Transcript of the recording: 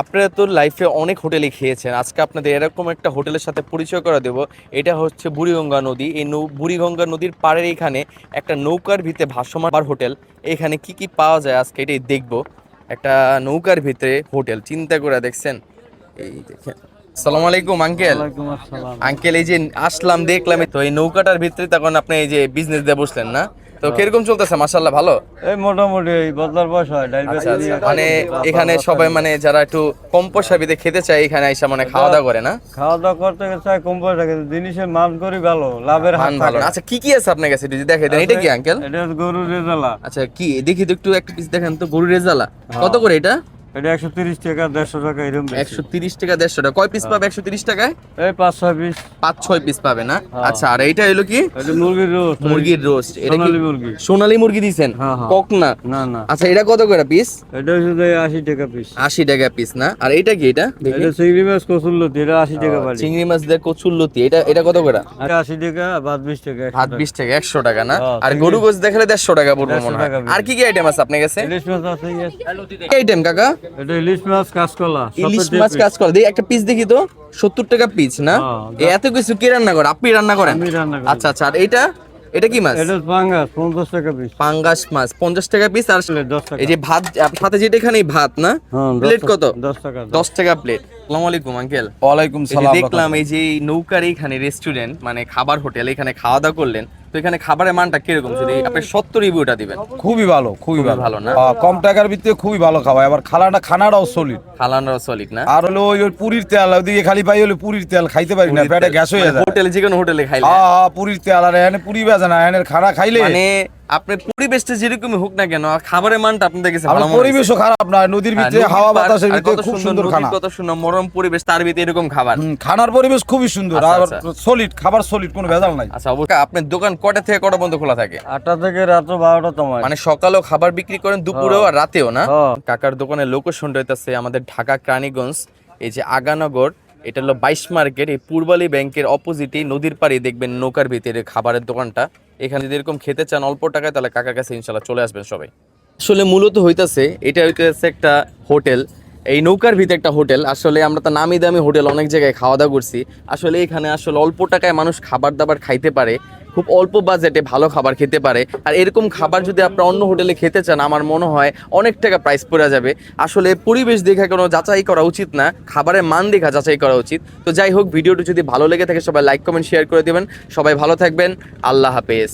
আপনারা তো লাইফে অনেক হোটেলে খেয়েছেন, আজকে আপনাদের এরকম একটা হোটেলের সাথে পরিচয় করে দেব। এটা হচ্ছে বুড়িগঙ্গা নদী। এই বুড়িগঙ্গা নদীর পাড়ের এখানে একটা নৌকার ভিতরে ভাসমান হোটেল। এখানে কি কি পাওয়া যায় আজকে এটাই দেখবো। একটা নৌকার ভিতরে হোটেল, চিন্তা করে দেখছেন। এই দেখেন, আসসালামু আলাইকুম আঙ্কেল। ওয়ালাইকুম আসসালাম। আঙ্কেল এই যে আসলাম দেখলাম, তো এই নৌকাটার ভিতরে তখন আপনি এই যে বিজনেস দিয়ে বসলেন না, তো কিরকম চলতেছে? মাশাআল্লাহ ভালো। এই মোটামুটি এই বদলার বয়স হয় ডাইল আচ্ছা আচ্ছা, মানে এখানে সবাই মানে যারা একটু কম পয়সা ভিতরে খেতে চায় এখানে আইসা মানে খাওয়া দাওয়া করে না? খাওয়া দাওয়া করতে চাই কম পয়সা, কিন্তু জিনিসের মান করি ভালো, লাভের হাত মান ভালো না। আচ্ছা কি কি আছে আপনার কাছে যদি দেখাই দেন। এটা কি আঙ্কেল? এটা গরুর রেজালা। আচ্ছা কি দেখি তো, একটু একটা পিস দেখেন তো। গরুর রেজালা কত করে এটা? এটা 130 টাকা 150 টাকা এরকম। 130 টাকা 150 টাকা। কয় পিস পাবে 130 টাকায়? এই 5-6 পিস। 5-6 পিস পাবে না? আচ্ছা, আর এইটা হলো কি? এটা মুরগির রোস্ট। মুরগির রোস্ট। এটা কি সোনালী মুরগি? সোনালী মুরগি দিবেন? হ্যাঁ, হ্যাঁ। কক না? না না, আচ্ছা এটা কত করে পিস? এটা হচ্ছে 80 টাকা পিস। 80 টাকা পিস না? আর এইটা কি? এটা দেখি। এটা চিংড়ি মাছ কচুরলতি, এটা 80 টাকা বাড়ি। চিংড়ি মাছ দিয়ে কচুরলতি, এটা এটা কত করে? এটা 80 টাকা, ভাত 20 টাকা। ভাত 20 টাকা, 100 টাকা না? হ্যাঁ, আর গরু গোস দেখালে 150 টাকা পড়বে 150 মনে হয়। টাকা আর কি কি আইটেম আছে আপনার কাছে? ইলিশ মাছ আছে। কি আইটেম কাকা? এটা ইলিশ মাছ কাঁচকলা। ইলিশ মাছ কাজ করে দেখি, একটা পিস দেখি তো। 70 টাকা পিস না? হ্যাঁ। এত কিছু কে রান্না করে? আপনি রান্না করেন? আমি রান্না করি। আচ্ছা আচ্ছা, আর এটা এটা কি মাছ? এটা পাঙ্গাস 50 টাকা পিস। পাঙ্গাস মাছ 50 টাকা পিস। আর 10 টাকা। এই যে ভাত সাথে যেটা এখানে ভাত না? হ্যাঁ, প্লেট কত? 10 টাকা। 10 টাকা প্লেট। আসসালামু আলাইকুম আঙ্কেল। ওয়ালাইকুম এই যে সালাম। দেখলাম এই যে নৌকার এইখানে রেস্টুরেন্ট মানে খাবার হোটেল, এখানে খাওয়া দাওয়া করলেন, তো এখানে খাবারের মানটা কিরকম যদি আপনি 70 রিভিউটা দিবেন? খুবই ভালো, খুবই ভালো না? কম টাকার ভিতরে খুবই ভালো খাওয়া, আবার খানাটাও সলিড। খালানরাও সলিড না? আর হলো ওই পুরীর তেল, ওইদিকে খালি পাই হলো পুরীর তেল, খাইতে পারি না, পেটে গ্যাস হয়ে যায়। হোটেলে, যে কোনো হোটেলে খাইলে পুরীর তেল, আর এখানে পুরি বেজে না, এখানে খানা খাইলে মানে আপনার পরিবেশটা যেরকমই হোক না কেন, খাবারের মানটা আপনাদের কাছে ভালো আমার মনে হয়েছে? পরিবেশও খারাপ না, নদীর ভিতরে হাওয়া বাতাসের আর ভিতরে কত খুব সুন্দর নদী, খানা। কত সুন্দর মনোরম পরিবেশ, তার ভিতরে এরকম খাবার। খানার পরিবেশ খুবই সুন্দর, আচ্ছা, আর আচ্ছা। সলিড খাবার, সলিড, কোনো ভেজাল নাই। আচ্ছা, অবশ্যই আপনার দোকান কটা থেকে কটা পর্যন্ত খোলা থাকে? 8টা থেকে রাত 12টা তোমার। মানে সকালেও খাবার বিক্রি করেন, দুপুরেও আর রাতেও না? হ্যাঁ। কাকার দোকানের লোকেশনটা হইতাছে আমাদের ঢাকা কেরানীগঞ্জ, এই যে আগানগর, এটা হলো 22 মার্কেট, এই পূর্বালী ব্যাংকের অপোজিটে নদীর পাড়ে দেখবেন নৌকার ভিতরে খাবারের দোকানটা। এখানে যদি এরকম খেতে চান অল্প টাকায়, তাহলে কাকার কাছে ইনশাল্লাহ চলে আসবেন সবাই। আসলে মূলত হইতাছে এটা হইতেছে একটা হোটেল, এই নৌকার ভিতরে একটা হোটেল। আসলে আমরা তো নামি দামি হোটেল অনেক জায়গায় খাওয়া দাওয়া করছি, আসলে এখানে আসলে অল্প টাকায় মানুষ খাবার দাবার খাইতে পারে, খুব অল্প বাজেটে ভালো খাবার খেতে পারে। আর এরকম খাবার যদি আপনারা অন্য হোটেলে খেতে চান, আমার মনে হয় অনেক টাকা প্রাইস পড়ে যাবে। আসলে পরিবেশ দেখে কোনো যাচাই করা উচিত না, খাবারের মান দেখা যাচাই করা উচিত। তো যাই হোক, ভিডিওটি যদি ভালো লেগে থাকে সবাই লাইক কমেন্ট শেয়ার করে দেবেন। সবাই ভালো থাকবেন, আল্লাহ হাফেজ।